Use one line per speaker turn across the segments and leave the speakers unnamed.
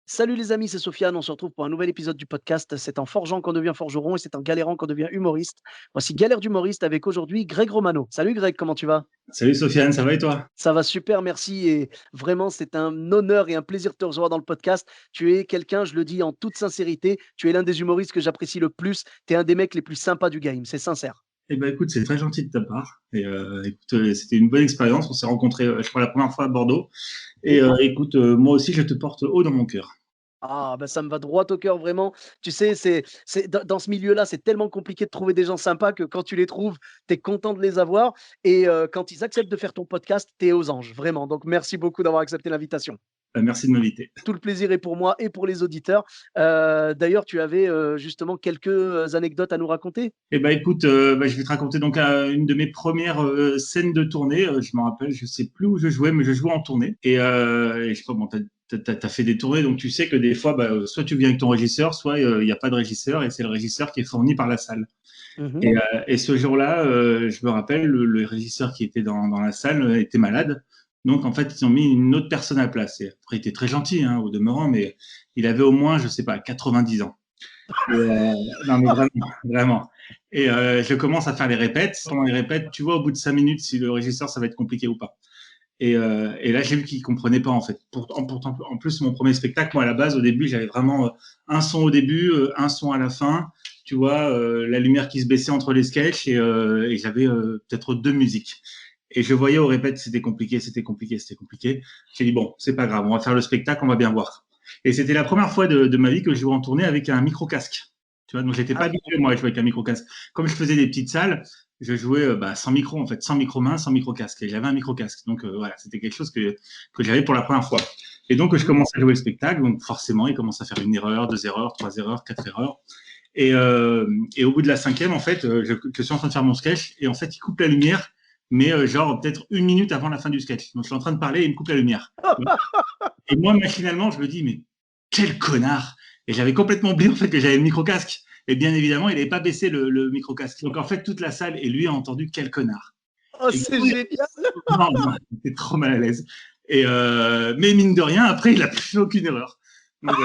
Salut les amis, c'est Sofiane. On se retrouve pour un nouvel épisode du podcast. C'est en forgeant qu'on devient forgeron et c'est en galérant qu'on devient humoriste. Voici Galère d'humoriste avec aujourd'hui Greg Romano. Salut Greg, comment tu vas?
Salut Sofiane, ça va et toi?
Ça va super, merci. Et vraiment, c'est un honneur et un plaisir de te recevoir dans le podcast. Tu es quelqu'un, je le dis en toute sincérité, tu es l'un des humoristes que j'apprécie le plus. Tu es un des mecs les plus sympas du game, c'est sincère.
Eh ben écoute, c'est très gentil de ta part. Et écoute, c'était une bonne expérience. On s'est rencontrés, je crois, la première fois à Bordeaux. Et écoute, moi aussi, je te porte haut dans mon cœur.
Ah, bah, ça me va droit au cœur, vraiment. Tu sais, c'est dans ce milieu-là, c'est tellement compliqué de trouver des gens sympas que quand tu les trouves, tu es content de les avoir et quand ils acceptent de faire ton podcast, tu es aux anges, vraiment. Donc merci beaucoup d'avoir accepté l'invitation.
Merci de m'inviter.
Tout le plaisir est pour moi et pour les auditeurs. D'ailleurs, tu avais, justement quelques anecdotes à nous raconter?
Eh ben écoute, je vais te raconter donc une de mes premières scènes de tournée. Je me rappelle, je sais plus où je jouais, mais je jouais en tournée. Et je sais pas, bon, t'as fait des tournées, donc tu sais que des fois, soit tu viens avec ton régisseur, soit il n'y a pas de régisseur, et c'est le régisseur qui est fourni par la salle.
Mmh.
Et ce jour-là, je me rappelle, le régisseur qui était dans la salle était malade. Donc, en fait, ils ont mis une autre personne à la place. Et après, il était très gentil, hein, au demeurant, mais il avait au moins, je sais pas, 90 ans. Non, mais vraiment, vraiment. Et je commence à faire les répètes. Pendant les répètes, tu vois, au bout de 5 minutes, si le régisseur, ça va être compliqué ou pas. Et là, j'ai vu qu'il comprenait pas, en fait. Pourtant, en plus, mon premier spectacle, moi, à la base, au début, j'avais vraiment un son au début, un son à la fin. Tu vois, la lumière qui se baissait entre les sketchs et j'avais peut-être deux musiques. Et je voyais au répète, c'était compliqué, c'était compliqué, c'était compliqué. J'ai dit, bon, c'est pas grave, on va faire le spectacle, on va bien voir. Et c'était la première fois de ma vie que je jouais en tournée avec un micro-casque. Tu vois, donc j'étais
Ah
pas
oui,
habitué, moi, à
d'accord.
jouer avec un micro-casque. Comme je faisais des petites salles, je jouais sans micro, en fait, sans micro-main, sans micro-casque. Et j'avais un micro-casque. Donc voilà, c'était quelque chose que j'avais pour la première fois. Et donc, je
Mmh.
commence à jouer le spectacle. Donc forcément, il commence à faire une erreur, deux erreurs, trois erreurs, quatre erreurs. Et au bout de la cinquième, en fait, je suis en train de faire mon sketch. Et en fait, il coupe la lumière, mais genre peut-être une minute avant la fin du sketch. Donc je suis en train de parler et il me coupe la lumière. Et moi, machinalement, je me dis, mais quel connard! Et j'avais complètement oublié en fait que j'avais le micro-casque. Et bien évidemment, il n'avait pas baissé le micro-casque. Donc en fait, toute la salle et lui a entendu quel connard.
Oh,
Et
c'est génial!
non, non, j'étais trop mal à l'aise. Mais mine de rien, après, il a plus fait aucune erreur. Donc,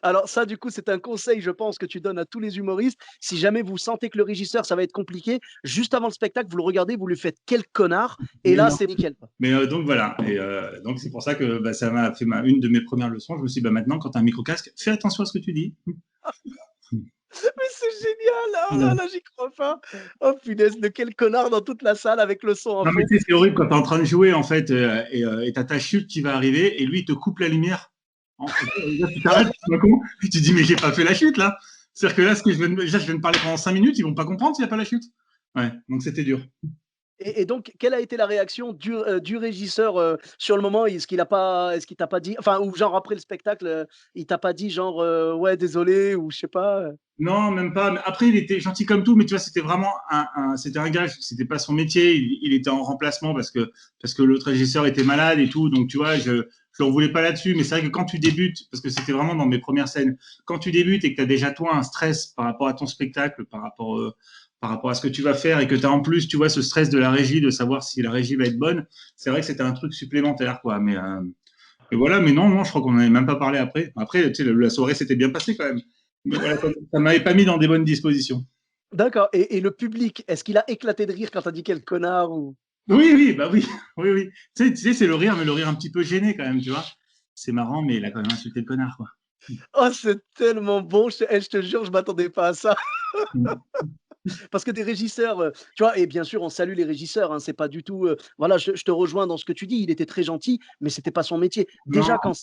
Alors ça, du coup, c'est un conseil, je pense, que tu donnes à tous les humoristes. Si jamais vous sentez que le régisseur, ça va être compliqué, juste avant le spectacle, vous le regardez, vous lui faites: «Quel connard!» et
mais
là,
non.
c'est nickel, quoi.
Mais donc voilà. Et donc c'est pour ça que ça m'a fait une de mes premières leçons. Je me suis dit, maintenant, quand tu as un micro-casque, fais attention à ce que tu dis.
Mais c'est génial! Oh là là, j'y crois pas. Oh punaise, de quel connard dans toute la salle avec le son à
Non, mais
fond.
tu sais, c'est horrible quand tu es en train de jouer, en fait, et t'as ta chute qui va arriver, et lui, il te coupe la lumière. Là, tu t'arrêtes, tu vois con, et tu dis, mais j'ai pas fait la chute, là. C'est-à-dire que là, je viens de parler pendant 5 minutes, ils vont pas comprendre s'il n'y a pas la chute. Ouais, donc c'était dur.
Et donc, quelle a été la réaction du régisseur, sur le moment? Est-ce qu'il t'a pas dit enfin, ou genre après le spectacle, il t'a pas dit genre, «Ouais, désolé» ou je sais pas?
Non, même pas. Mais après, il était gentil comme tout, mais tu vois, c'était vraiment c'était un gage. C'était pas son métier. Il était en remplacement parce que l'autre régisseur était malade et tout. Donc, tu vois, je l'en voulais pas là-dessus. Mais c'est vrai que quand tu débutes, parce que c'était vraiment dans mes premières scènes, quand tu débutes et que tu as déjà toi un stress par rapport à ton spectacle, par rapport à ce que tu vas faire et que tu as en plus, tu vois, ce stress de la régie, de savoir si la régie va être bonne, c'est vrai que c'était un truc supplémentaire, quoi. Mais voilà, mais non, non, je crois qu'on n'avait même pas parlé après. Après, tu sais, la soirée s'était bien passée quand même. Mais voilà, ça m'avait pas mis dans des bonnes dispositions.
D'accord, et le public, est-ce qu'il a éclaté de rire quand tu as dit: «Quel connard» ou?
Oui, oui, bah oui, oui, oui. Tu sais, c'est le rire, mais le rire un petit peu gêné quand même, tu vois. C'est marrant, mais il a quand même insulté le connard, quoi.
Oh, c'est tellement bon, je te jure, je m'attendais pas à ça.
Mm.
Parce que des régisseurs, tu vois? Et bien sûr, on salue les régisseurs, hein, c'est pas du tout, voilà, je te rejoins dans ce que tu dis. Il était très gentil, mais c'était pas son métier. Déjà
Non,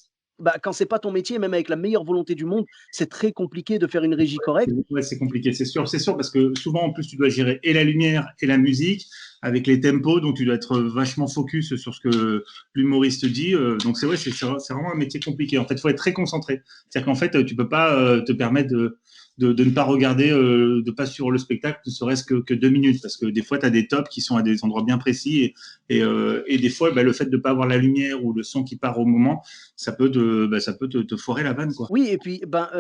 quand c'est pas ton métier, même avec la meilleure volonté du monde, c'est très compliqué de faire une régie correcte.
ouais, c'est compliqué, c'est sûr, parce que souvent, en plus, tu dois gérer et la lumière et la musique avec les tempos, donc tu dois être vachement focus sur ce que l'humoriste dit. Donc c'est vrai, c'est vraiment un métier compliqué. En fait, il faut être très concentré. C'est-à-dire qu'en fait, tu peux pas te permettre de ne pas regarder, de pas suivre le spectacle, ne serait-ce que 2 minutes, parce que des fois, tu as des tops qui sont à des endroits bien précis, et des fois, le fait de ne pas avoir la lumière ou le son qui part au moment, ça peut te foirer la vanne, quoi.
Oui et puis, ben,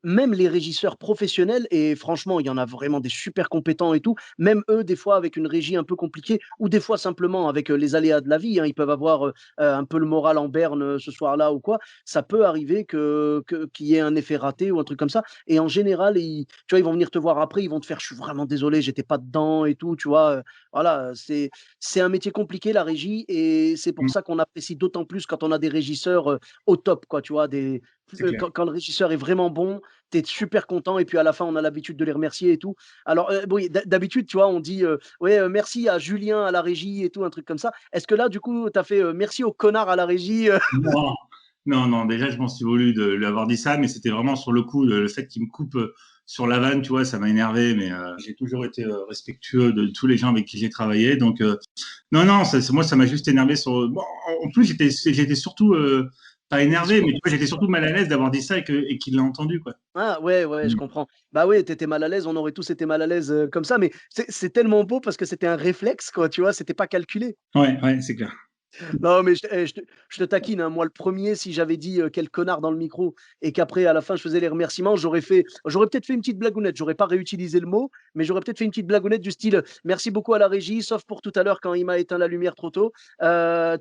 même les régisseurs professionnels et franchement, il y en a vraiment des super compétents et tout, même eux, des fois, avec une régie un peu compliqué, ou des fois simplement avec les aléas de la vie, hein, ils peuvent avoir un peu le moral en berne ce soir-là ou quoi, ça peut arriver qu'il y ait un effet raté ou un truc comme ça. Et en général, tu vois, ils vont venir te voir après, ils vont te faire: «Je suis vraiment désolé, j'étais pas dedans et tout», tu vois? Voilà, c'est un métier compliqué la régie et c'est pour
Mmh,
ça qu'on apprécie d'autant plus quand on a des régisseurs, au top quoi, tu vois?
c'est clair.
Quand le régisseur est vraiment bon, tu es super content et puis à la fin, on a l'habitude de les remercier et tout. Alors, oui, d'habitude, tu vois, on dit, «Ouais, merci à Julien à la régie» et tout, un truc comme ça. Est-ce que là, du coup, tu as fait, «Merci au connard à la régie»,
Non, non, non, déjà, je m'en suis voulu de lui avoir dit ça, mais c'était vraiment sur le coup, le fait qu'il me coupe sur la vanne, tu vois, ça m'a énervé, mais j'ai toujours été respectueux de tous les gens avec qui j'ai travaillé. Donc, non, non, moi, ça m'a juste énervé sur. Bon, en plus, j'étais surtout pas énervé, mais tu vois, j'étais surtout mal à l'aise d'avoir dit ça et qu'il l'a entendu, quoi.
Ah ouais, ouais, je
Mm.
comprends. Bah oui, tu étais mal à l'aise, on aurait tous été mal à l'aise, comme ça, mais c'est tellement beau parce que c'était un réflexe, quoi, tu vois? C'était pas calculé.
Ouais, ouais, c'est clair.
Non, mais je te taquine, hein. Moi, le premier, si j'avais dit, «Quel connard» dans le micro et qu'après, à la fin, je faisais les remerciements, j'aurais peut-être fait une petite blagounette. J'aurais pas réutilisé le mot, mais j'aurais peut-être fait une petite blagounette du style: «Merci beaucoup à la régie, sauf pour tout à l'heure quand il m'a éteint la lumière trop tôt». Tu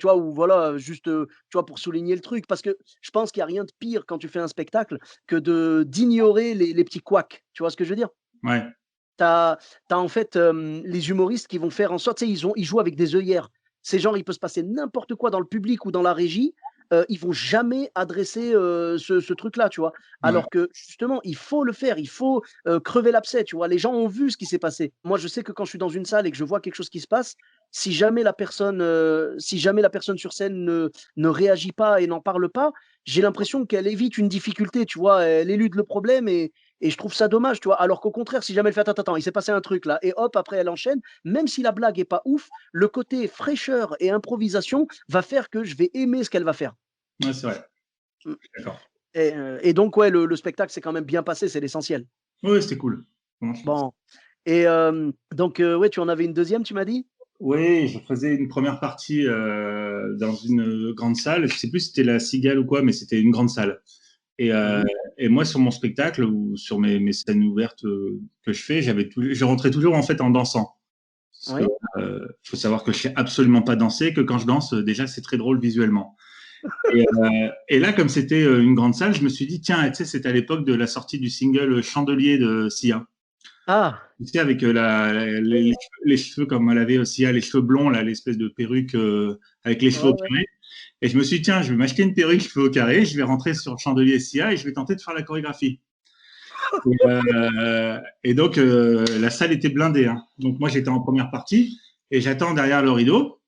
vois? Ou voilà, juste, tu vois, pour souligner le truc. Parce que je pense qu'il y a rien de pire quand tu fais un spectacle que d'ignorer les petits couacs. Tu vois ce que je veux dire?
Ouais,
Tu as en fait, les humoristes qui vont faire en sorte, tu sais, ils jouent avec des œillères. C'est genre, il peut se passer n'importe quoi dans le public ou dans la régie, ils vont jamais adresser, ce truc-là, tu vois?
ouais.
Alors que justement, il faut le faire, il faut, crever l'abcès, tu vois? Les gens ont vu ce qui s'est passé. Moi, je sais que quand je suis dans une salle et que je vois quelque chose qui se passe, si jamais la personne sur scène ne réagit pas et n'en parle pas, j'ai l'impression qu'elle évite une difficulté, tu vois? Elle élude le problème et je trouve ça dommage, tu vois? Alors qu'au contraire, si jamais elle fait: «Attends, attends, il s'est passé un truc là» et hop, après elle enchaîne, même si la blague est pas ouf, le côté fraîcheur et improvisation va faire que je vais aimer ce qu'elle va faire.
Ouais, c'est vrai.
Mmh
D'accord.
et donc ouais, le spectacle s'est quand même bien passé, c'est l'essentiel.
Ouais, c'était cool. Franchement,
Bon et donc ouais, tu en avais une deuxième, tu m'as dit?
oui, je faisais une première partie dans une grande salle. Je sais plus si c'était la Cigale ou quoi, mais c'était une grande salle. Et,
Mmh
euh,
mh.
et moi, sur mon spectacle ou sur mes scènes ouvertes que je fais, je rentrais toujours en fait en dansant. Parce que
Oui.
faut savoir que je sais absolument pas danser, que quand je danse, déjà c'est très drôle visuellement. Et là, comme c'était une grande salle, je me suis dit tiens, tu sais, c'était à l'époque de la sortie du single Chandelier de Sia.
Ah!
Tu sais, avec
Oui.
les cheveux comme elle avait aussi, les cheveux blonds, là, l'espèce de perruque avec les cheveux
Ouais,
au
ouais.
carré. Et je me suis dit, tiens, je vais m'acheter une perruque cheveux au carré, je vais rentrer sur le chandelier SIA et je vais tenter de faire la chorégraphie. Et donc, la salle était blindée. Hein. Donc, moi, j'étais en première partie et j'attends derrière le rideau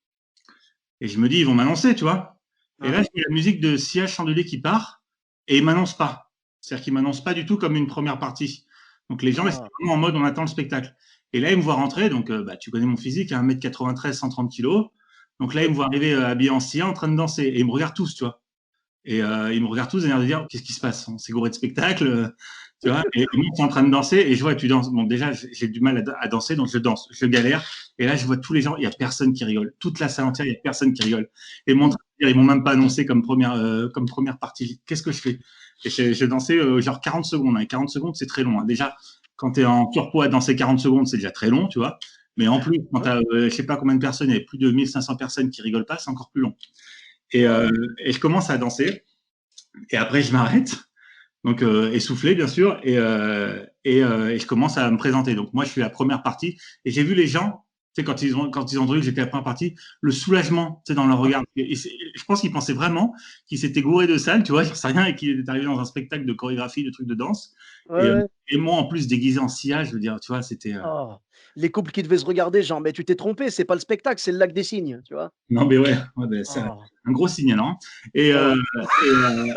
et je me dis, ils vont m'annoncer, tu vois. Et
Hein,
là,
hein.
j'ai la musique de SIA Chandelier qui part et ils m'annoncent pas. C'est-à-dire qu'ils m'annoncent pas du tout comme une première partie. Donc, les gens, ils étaient
Ah!
vraiment en mode, on attend le spectacle. Et là, ils me voient rentrer. Donc, bah, tu connais mon physique, 1m93, 130 kilos. Donc là, ils me voient arriver habillé en SIA en train de danser et ils me regardent tous, tu vois. Et ils me regardent tous et l'air de dire qu'est-ce qui se passe? On s'est gouré de spectacle, tu vois. Et moi, je suis en train de danser et je vois, tu danses. Bon, déjà, j'ai du mal à danser, donc je danse, je galère. Et là, je vois tous les gens, il y a personne qui rigole. Toute la salle entière, il y a personne qui rigole. Et mon train de dire, ils m'ont même pas annoncé comme première partie. Qu'est-ce que je fais? Et je dansais genre 40 secondes. Hein. Et 40 secondes, c'est très long. Hein. Déjà, quand tu es en turpo à danser 40 secondes, c'est déjà très long, tu vois. Mais en plus, quand tu as, je sais pas combien de personnes, il y a plus de 1500 personnes qui rigolent pas, c'est encore plus long. Et,
Ouais.
euh, et je commence à danser. Et après, je m'arrête, donc essoufflé, bien sûr, et je commence à me présenter. Donc, moi, je suis la première partie, et j'ai vu les gens, tu sais, quand ils ont entendu que j'étais la première partie, le soulagement, tu sais, dans leur regard. Je pense qu'ils pensaient vraiment qu'ils s'étaient gourés de salle, tu vois, j'en sais rien, et qu'ils étaient arrivés dans un spectacle de chorégraphie, de trucs de danse.
Ouais,
Et, euh,
ouais.
et moi, en plus, déguisé en sillage, je veux dire, tu vois, c'était.
Oh! Les couples qui devaient se regarder genre: «Mais tu t'es trompé, c'est pas le spectacle, c'est le lac des cygnes», tu vois?
Non, mais ouais, ouais ben, c'est
Oh!
un gros signe, alors. Hein. Et,
Ah
euh,
ouais.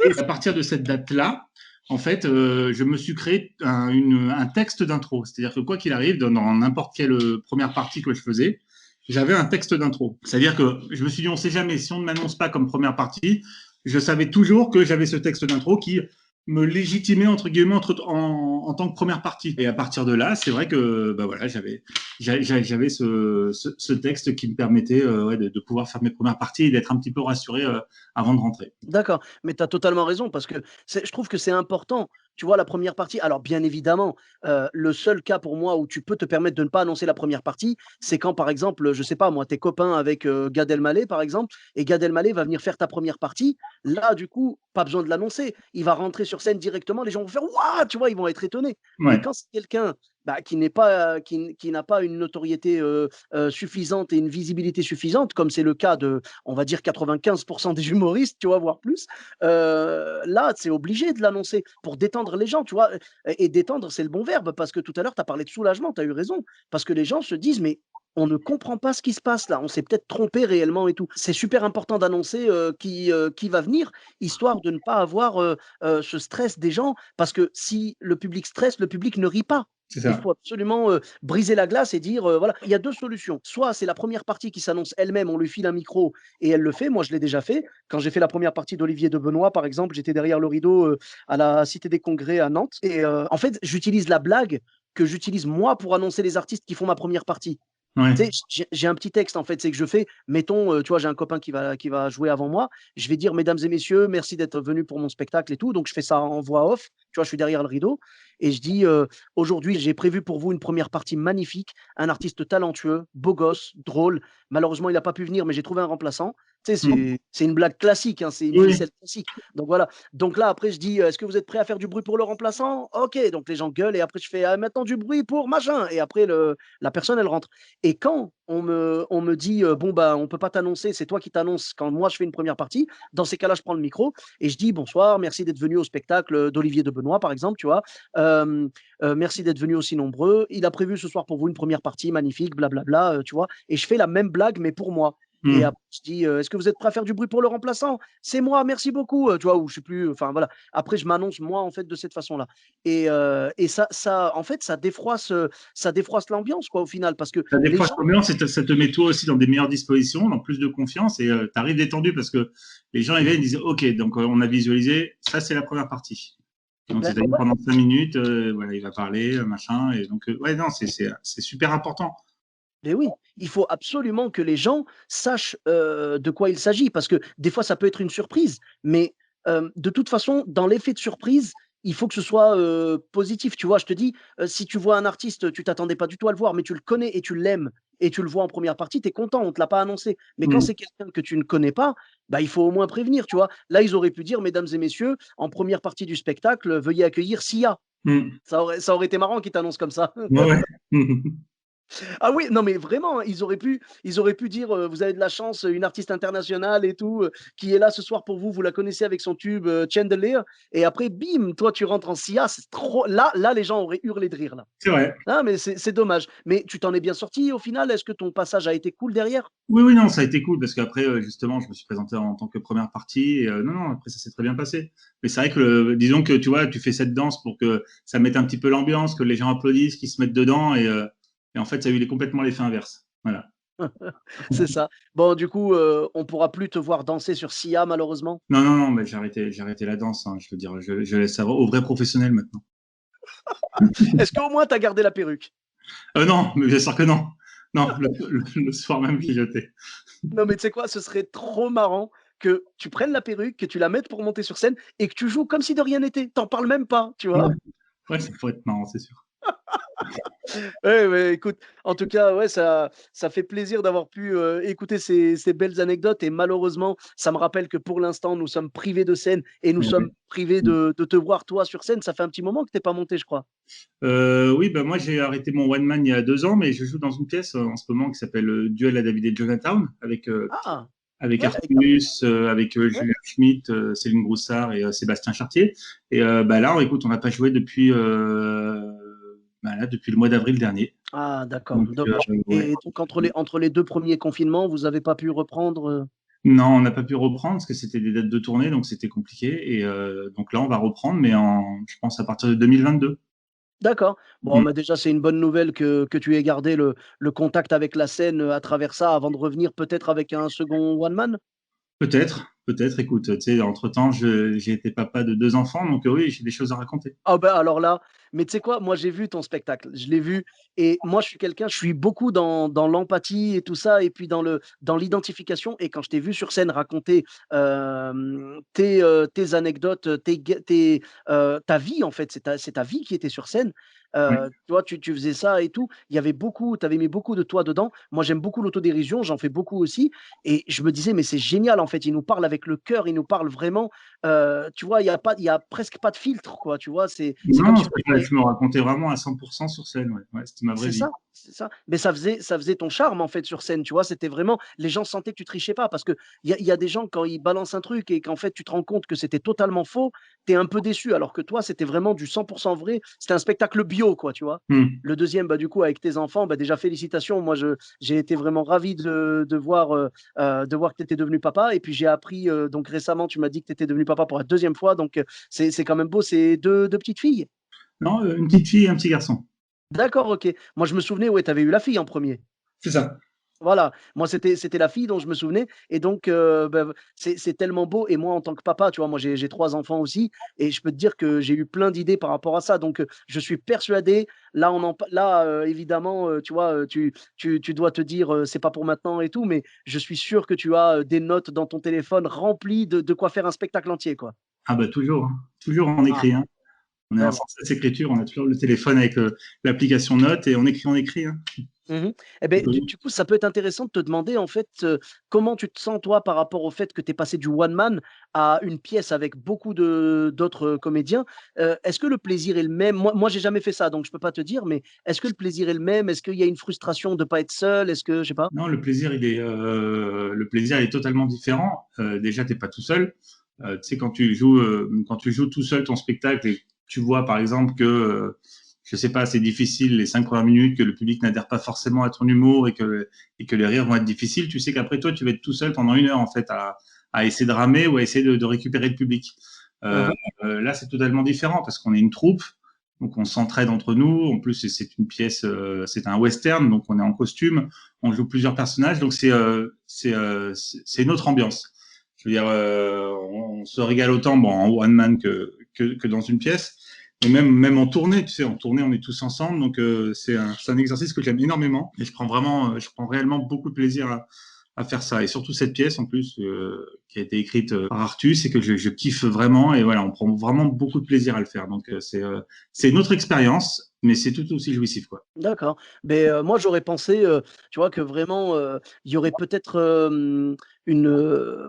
et à partir de cette date-là, en fait, je me suis créé un texte d'intro. C'est-à-dire que quoi qu'il arrive, dans n'importe quelle première partie que je faisais, j'avais un texte d'intro. C'est-à-dire que je me suis dit, on sait jamais, si on ne m'annonce pas comme première partie, je savais toujours que j'avais ce texte d'intro qui me légitimait, entre guillemets, en tant que première partie. Et à partir de là, c'est vrai que bah voilà, j'avais ce texte qui me permettait ouais, de pouvoir faire mes premières parties et d'être un petit peu rassuré avant de rentrer.
D'accord, mais tu as totalement raison parce que je trouve que c'est important. tu vois, la première partie. Alors, bien évidemment, le seul cas pour moi où tu peux te permettre de ne pas annoncer la première partie, c'est quand, par exemple, je sais pas moi, t'es copain avec Gad Elmaleh, par exemple, et Gad Elmaleh va venir faire ta première partie. Là, du coup, pas besoin de l'annoncer. Il va rentrer sur scène directement. Les gens vont faire waouh, tu vois, ils vont être étonnés. Mais
Ouais,
quand c'est quelqu'un qui n'est pas, qui n'a pas une notoriété suffisante et une visibilité suffisante, comme c'est le cas de, on va dire, 95% des humoristes, tu vois, voire plus, là, c'est obligé de l'annoncer pour détendre les gens, tu vois. Et détendre, c'est le bon verbe, parce que tout à l'heure, tu as parlé de soulagement, tu as eu raison. Parce que les gens se disent, mais on ne comprend pas ce qui se passe là, on s'est peut-être trompé réellement et tout. C'est super important d'annoncer qui va venir, histoire de ne pas avoir ce stress des gens, parce que si le public stresse, le public ne rit pas.
c'est
Il
ça.
faut absolument briser la glace et dire, voilà, il y a deux solutions. Soit c'est la première partie qui s'annonce elle-même, on lui file un micro et elle le fait. Moi, je l'ai déjà fait. Quand j'ai fait la première partie d'Olivier de Benoît, par exemple, j'étais derrière le rideau à la Cité des Congrès à Nantes. Et en fait, j'utilise la blague que j'utilise moi pour annoncer les artistes qui font ma première partie.
Ouais.
Tu sais, j'ai un petit texte en fait, c'est que je fais, mettons, tu vois, j'ai un copain qui va jouer avant moi. Je vais dire, mesdames et messieurs, merci d'être venus pour mon spectacle et tout. Donc je fais ça en voix off. Tu vois, je suis derrière le rideau et je dis, aujourd'hui, j'ai prévu pour vous une première partie magnifique, un artiste talentueux, beau gosse, drôle. Malheureusement, il n'a pas pu venir, mais j'ai trouvé un remplaçant. Tu sais,
Mm.
c'est une blague classique, hein, c'est une
Oui,
ficelle classique. Donc voilà. Donc là, après, je dis, est-ce que vous êtes prêts à faire du bruit pour le remplaçant? Ok. Donc les gens gueulent et après, je fais, ah, maintenant du bruit pour machin. Et après, la personne, elle rentre. Et quand on me dit, bon, bah, on peut pas t'annoncer, c'est toi qui t'annonces quand moi je fais une première partie, dans ces cas-là, je prends le micro et je dis bonsoir, merci d'être venu au spectacle d'Olivier de Benoît, par exemple, tu vois. Merci d'être venu aussi nombreux. Il a prévu ce soir pour vous une première partie magnifique, blablabla, tu vois. Et je fais la même blague, mais pour moi. Et
mm.
après, je dis, est-ce que vous êtes prêt à faire du bruit pour le remplaçant? C'est moi, merci beaucoup. Tu vois, ou je sais plus, enfin voilà. Après, je m'annonce moi, en fait, de cette façon-là. Et ça, en fait, ça défroisse l'ambiance, quoi, au final, parce que
Ça
les
défroche
gens.
l'ambiance et ça te met toi aussi dans des meilleures dispositions, dans plus de confiance et tu arrives détendu parce que les gens ils viennent et disent OK, donc on a visualisé, ça c'est la première partie. Donc
Ben,
c'est-à-dire
ouais,
pendant 5 minutes, voilà, il va parler, machin, et donc ouais non, c'est super important.
mais oui, il faut absolument que les gens sachent de quoi il s'agit, parce que des fois, ça peut être une surprise, mais de toute façon, dans l'effet de surprise, il faut que ce soit positif. Tu vois, je te dis, si tu vois un artiste, tu t'attendais pas du tout à le voir, mais tu le connais et tu l'aimes et tu le vois en première partie, tu es content, on ne te l'a pas annoncé. Mais quand
Mm.
c'est quelqu'un que tu ne connais pas, bah, il faut au moins prévenir, tu vois. Là, ils auraient pu dire, mesdames et messieurs, en première partie du spectacle, veuillez accueillir Sia.
Mm.
Ça aurait été marrant qu'ils t'annoncent comme ça.
Ouais, ouais.
Ah oui, non, mais vraiment, hein, ils auraient pu dire, vous avez de la chance, une artiste internationale et tout, qui est là ce soir pour vous. Vous la connaissez avec son tube Chandelier. Et après, bim, toi, tu rentres en Sia. C'est trop. Là, les gens auraient hurlé de rire là.
C'est vrai.
Ah, mais c'est dommage. Mais tu t'en es bien sorti au final. Est-ce que ton passage a été cool derrière?
Oui, oui, non, ça a été cool parce qu'après, justement, je me suis présenté en tant que première partie. Et, non, non, après, ça s'est très bien passé. Mais c'est vrai que, disons que tu vois, tu fais cette danse pour que ça mette un petit peu l'ambiance, que les gens applaudissent, qu'ils se mettent dedans. Et en fait, ça a eu complètement l'effet inverse. Voilà.
C'est ça. Bon, du coup, on pourra plus te voir danser sur Sia malheureusement.
Non, non, non, mais j'ai arrêté la danse. Hein, je veux dire, je laisse ça aux vrais professionnels maintenant.
Est-ce qu'au moins tu as gardé la perruque?
Non, mais bien sûr que non. Non, le soir même, j'ai jeté.
Non, mais tu sais quoi? Ce serait trop marrant que tu prennes la perruque, que tu la mettes pour monter sur scène et que tu joues comme si de rien n'était. Tu parles même pas, tu
Ouais,
vois?
ouais, ça pourrait être marrant, c'est sûr.
Ouais, ouais, écoute, en tout cas, ouais, ça fait plaisir d'avoir pu, écouter ces belles anecdotes et malheureusement, ça me rappelle que pour l'instant, nous sommes privés de scène et nous sommes privés de te voir toi sur scène. Ça fait un petit moment que tu es pas monté, je crois?
Oui, bah moi j'ai arrêté mon one man il y a 2 ans, mais je joue dans une pièce en ce moment qui s'appelle Duel à David et Jonathan
Ah!
avec
Ouais,
Artus, avec
ouais.
Julien Schmitt, Céline Groussard et Sébastien Chartier. Et bah là, écoute, on n'a pas joué depuis le mois d'avril dernier.
Ah d'accord,
Donc
dommage
ouais.
et donc entre les 2 premiers confinements, vous avez pas pu reprendre?
Non, on n'a pas pu reprendre parce que c'était des dates de tournée, donc c'était compliqué. Et donc là, on va reprendre, mais je pense à partir de 2022.
D'accord. Bon, bah, déjà, c'est une bonne nouvelle que tu aies gardé le contact avec la scène, à travers ça avant de revenir peut-être avec un second one man?
Peut-être, Peut-être, écoute, tu sais, entre-temps, j'ai été papa de 2 enfants, donc oui, j'ai des choses à raconter.
Ah bah, alors là, mais tu sais quoi? Moi, j'ai vu ton spectacle, je l'ai vu et moi, je suis beaucoup dans l'empathie et tout ça et puis dans l'identification et quand je t'ai vu sur scène raconter, tes anecdotes, ta vie en fait, c'est ta vie qui était sur scène,
Oui.
tu vois? Tu faisais ça et tout. Il y avait beaucoup tu avais mis beaucoup de toi dedans. Moi, j'aime beaucoup l'autodérision, j'en fais beaucoup aussi et je me disais: «Mais c'est génial en fait, il nous parle avec le cœur, il nous parle vraiment». Tu vois, il y a presque pas de filtre, quoi, tu vois? C'est comme
Non,
si on était
je me racontais vraiment à 100% sur scène, ouais. Ouais, c'était ma vraie
c'est
vie.
ça, c'est ça. Mais ça faisait ton charme, en fait, sur scène, tu vois? C'était vraiment les gens sentaient que tu trichais pas parce qu'il y a des gens quand ils balancent un truc et qu'en fait, tu te rends compte que c'était totalement faux, tu es un peu déçu alors que toi, c'était vraiment du 100% vrai. C'était un spectacle bio, quoi, tu vois?
Mmh.
Le deuxième, bah, du coup, avec tes enfants, bah, déjà félicitations. Moi, je j'ai été vraiment ravi de voir que tu étais devenu papa et puis j'ai appris, donc récemment, tu m'as dit que tu étais devenu papa pour la deuxième fois donc c'est quand même beau. C'est deux petites filles?
Non, une petite fille et un petit garçon.
D'accord, OK. Moi, je me souvenais, ouais, tu avais eu la fille en premier.
C'est ça.
Voilà, moi, c'était la fille dont je me souvenais et donc bah, c'est tellement beau et moi, en tant que papa, tu vois, moi, j'ai 3 enfants aussi et je peux te dire que j'ai eu plein d'idées par rapport à ça donc je suis persuadé, là, évidemment, tu vois, tu dois te dire, «C'est pas pour maintenant» et tout mais je suis sûr que tu as, des notes dans ton téléphone remplies de quoi faire un spectacle entier, quoi.
Ah bah toujours, hein. Toujours en
Ah,
écrit, hein. On est en
vraiment.
sans cesse écriture, on a toujours le téléphone avec, l'application Notes et on écrit, hein.
Mmh. Et beh, du coup, ça peut être intéressant de te demander, en fait, comment tu te sens, toi, par rapport au fait que tu es passé du one man à une pièce avec beaucoup d'autres comédiens? Est-ce que le plaisir est le même? Moi, j'ai jamais fait ça, donc je peux pas te dire, mais est-ce que le plaisir est le même? Est-ce qu'il y a une frustration de pas être seul? Est-ce que je sais pas?
Non, le plaisir il est totalement différent. Déjà, tu es pas tout seul. Tu sais, quand tu joues tout seul ton spectacle et que tu vois, par exemple, que, je sais pas, c'est difficile les 5 premières minutes, que le public n'adhère pas forcément à ton humour et que les rires vont être difficiles, tu sais qu'après toi, tu vas être tout seul pendant 1 heure, en fait, à essayer de ramer ou à essayer de récupérer le public.
Mmh
Euh,
mh.
Là, c'est totalement différent parce qu'on est une troupe, donc on s'entraide entre nous. En plus, c'est une pièce, c'est un western, donc on est en costume, on joue plusieurs personnages, donc c'est une autre ambiance. Je veux dire, on se régale autant bon, en one man que dans une pièce. Et même en tournée, tu sais, en tournée, on est tous ensemble, donc c'est un exercice que j'aime énormément. Et je prends réellement beaucoup de plaisir à faire ça. Et surtout cette pièce, en plus, qui a été écrite par Artus et que je kiffe vraiment. Et voilà, on prend vraiment beaucoup de plaisir à le faire. Donc c'est une autre expérience, mais c'est tout aussi jouissif, quoi.
D'accord. Mais moi j'aurais pensé, tu vois, que vraiment, il y aurait peut-être,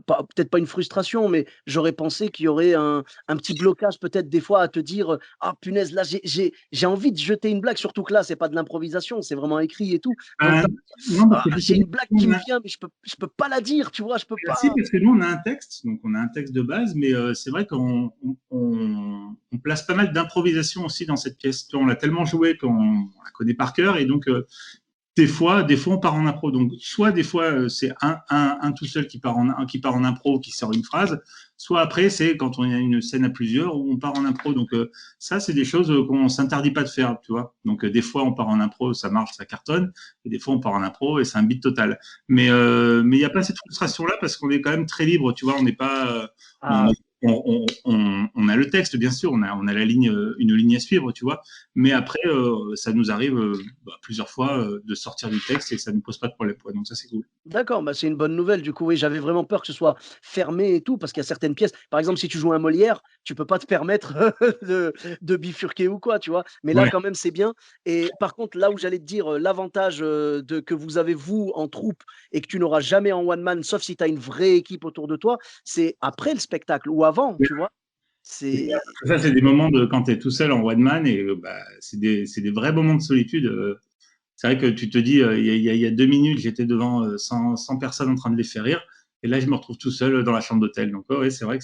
pas peut-être pas une frustration, mais j'aurais pensé qu'il y aurait un petit blocage peut-être des fois à te dire, «Ah punaise, là j'ai envie de jeter une blague», surtout que là, c'est pas de l'improvisation, c'est vraiment écrit et tout. Donc
Euh,
tu vas te dire:
non, parce
«Ah,
que
j'ai
justement,
une blague qui me vient, mais je peux pas la dire», tu vois? Je peux
si,
pas
parce que nous, on a un texte, donc on a un texte de base, mais c'est vrai on place pas mal d'improvisation aussi dans cette pièce. Tu vois, on l'a tellement joué qu'on la connaît par cœur, et donc des fois, on part en impro. Donc, soit des fois, c'est un tout seul qui part en impro, qui sort une phrase, soit après, c'est quand on a une scène à plusieurs où on part en impro. Donc, ça, c'est des choses qu'on s'interdit pas de faire, tu vois. Donc, des fois, on part en impro, ça marche, ça cartonne, et des fois, on part en impro et c'est un beat total. Mais il n'y a pas cette frustration-là parce qu'on est quand même très libre, tu vois. On n'est pas,
ah
on a le texte, bien sûr, on a la ligne, une ligne à suivre, tu vois. Mais après, ça nous arrive plusieurs fois de sortir du texte et ça ne pose pas de problème. Quoi. Donc ça, c'est cool.
d'accord, bah, c'est une bonne nouvelle du coup, oui, j'avais vraiment peur que ce soit fermé et tout, parce qu'il y a certaines pièces par exemple, si tu joues un Molière, tu peux pas te permettre de bifurquer ou quoi, tu vois? Mais là,
Ouais.
quand même, c'est bien et par contre, là où j'allais te dire, l'avantage, de que vous avez vous en troupe et que tu n'auras jamais en one man, sauf si tu as une vraie équipe autour de toi, c'est après le spectacle ou avant, tu vois? C'est
Ça, c'est des moments de quand tu es tout seul en one man et bah, c'est des vrais moments de solitude. C'est vrai que tu te dis, il y a 2 minutes, j'étais devant 100 personnes en train de les faire rire. Et là, je me retrouve tout seul dans la chambre d'hôtel. Donc, ouais, ouais, c'est vrai que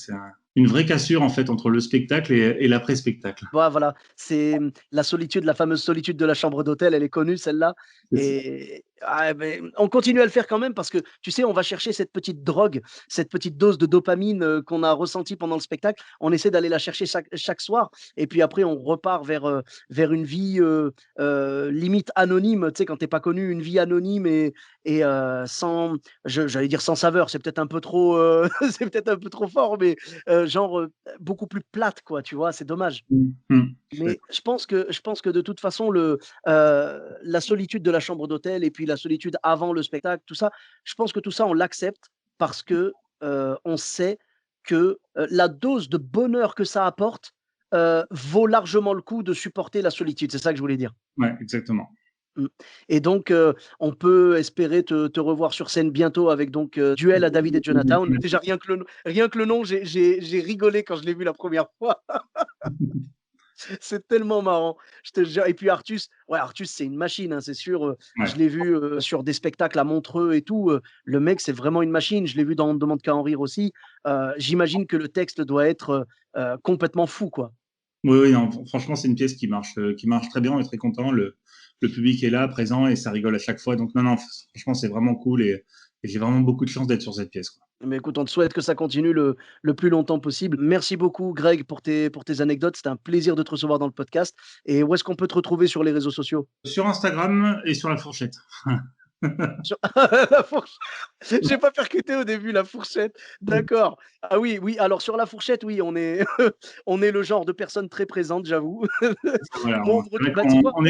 une vraie cassure en fait entre le spectacle et l'après-spectacle.
Voilà, c'est la solitude, la fameuse solitude de la chambre d'hôtel, elle est connue celle-là.
C'est ça.
Et on continue à le faire quand même parce que, tu sais, on va chercher cette petite drogue, cette petite dose de dopamine qu'on a ressentie pendant le spectacle. On essaie d'aller la chercher chaque soir et puis après on repart vers une vie limite anonyme, tu sais, quand t'es pas connu, une vie anonyme et sans, j'allais dire sans saveur, c'est peut-être un peu trop, c'est peut-être un peu trop fort, mais genre beaucoup plus plate, quoi, tu vois, c'est dommage.
Je suis
Mais
d'accord.
je pense que de toute façon, la solitude de la chambre d'hôtel et puis la solitude avant le spectacle, tout ça, je pense que tout ça, on l'accepte parce que on sait que la dose de bonheur que ça apporte vaut largement le coup de supporter la solitude. C'est ça que je voulais dire.
Ouais, exactement.
Mmh. Et donc, on peut espérer te revoir sur scène bientôt avec donc, Duel à David et Jonathan. Déjà rien que le nom, j'ai rigolé quand je l'ai vu la première fois. C'est tellement marrant, je te jure. Et puis Artus, ouais, Artus, c'est une machine, hein, c'est sûr, je
Ouais.
l'ai vu, sur des spectacles à Montreux et tout, le mec, c'est vraiment une machine. Je l'ai vu dans On ne demande qu'à en rire aussi. J'imagine que le texte doit être, complètement fou, quoi.
Oui, oui, non, franchement, c'est une pièce qui marche très bien. On est très content. Le public est là, présent, et ça rigole à chaque fois. Donc, non, non, franchement, c'est vraiment cool et j'ai vraiment beaucoup de chance d'être sur cette pièce, quoi.
Mais écoute, on te souhaite que ça continue le plus longtemps possible. Merci beaucoup Greg pour tes anecdotes. C'était un plaisir de te recevoir dans le podcast et où est-ce qu'on peut te retrouver sur les réseaux sociaux?
Sur Instagram et sur la fourchette.
Sur la fourchette. J'ai pas percuté au début la fourchette. D'accord. Ah oui, oui, alors sur la fourchette, oui, on est on est le genre de personnes très présentes, j'avoue.
Voilà,
Moi, on me
c'est vrai
bah, tu sais quoi?
on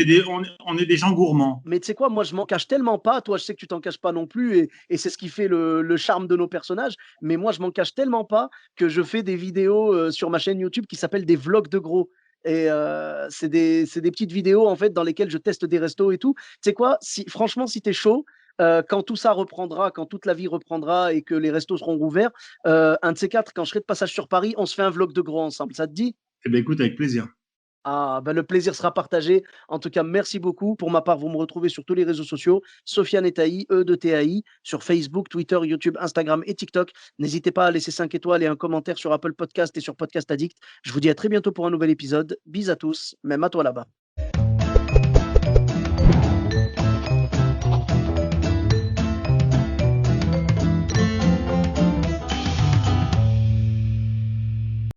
est des gens gourmands.
Mais tu sais quoi? Moi, je m'en cache tellement pas. Toi, je sais que tu t'en caches pas non plus et c'est ce qui fait le charme de nos personnages. Mais moi, je m'en cache tellement pas que je fais des vidéos, sur ma chaîne YouTube qui s'appellent des vlogs de gros et c'est des petites vidéos, en fait, dans lesquelles je teste des restos et tout. Tu sais quoi? Si franchement, si tu es chaud, quand tout ça reprendra, quand toute la vie reprendra et que les restos seront rouverts, un de ces 4, quand je serai de passage sur Paris, on se fait un vlog de gros ensemble. Ça te dit?
Eh bien, écoute, avec plaisir.
Ah, bah, le plaisir sera partagé. En tout cas, merci beaucoup. Pour ma part, vous me retrouvez sur tous les réseaux sociaux, Sofiane Etaï, E de TAI, sur Facebook, Twitter, YouTube, Instagram et TikTok. N'hésitez pas à laisser 5 étoiles et un commentaire sur Apple Podcast et sur Podcast Addict. Je vous dis à très bientôt pour un nouvel épisode. Bis à tous, même à toi là-bas.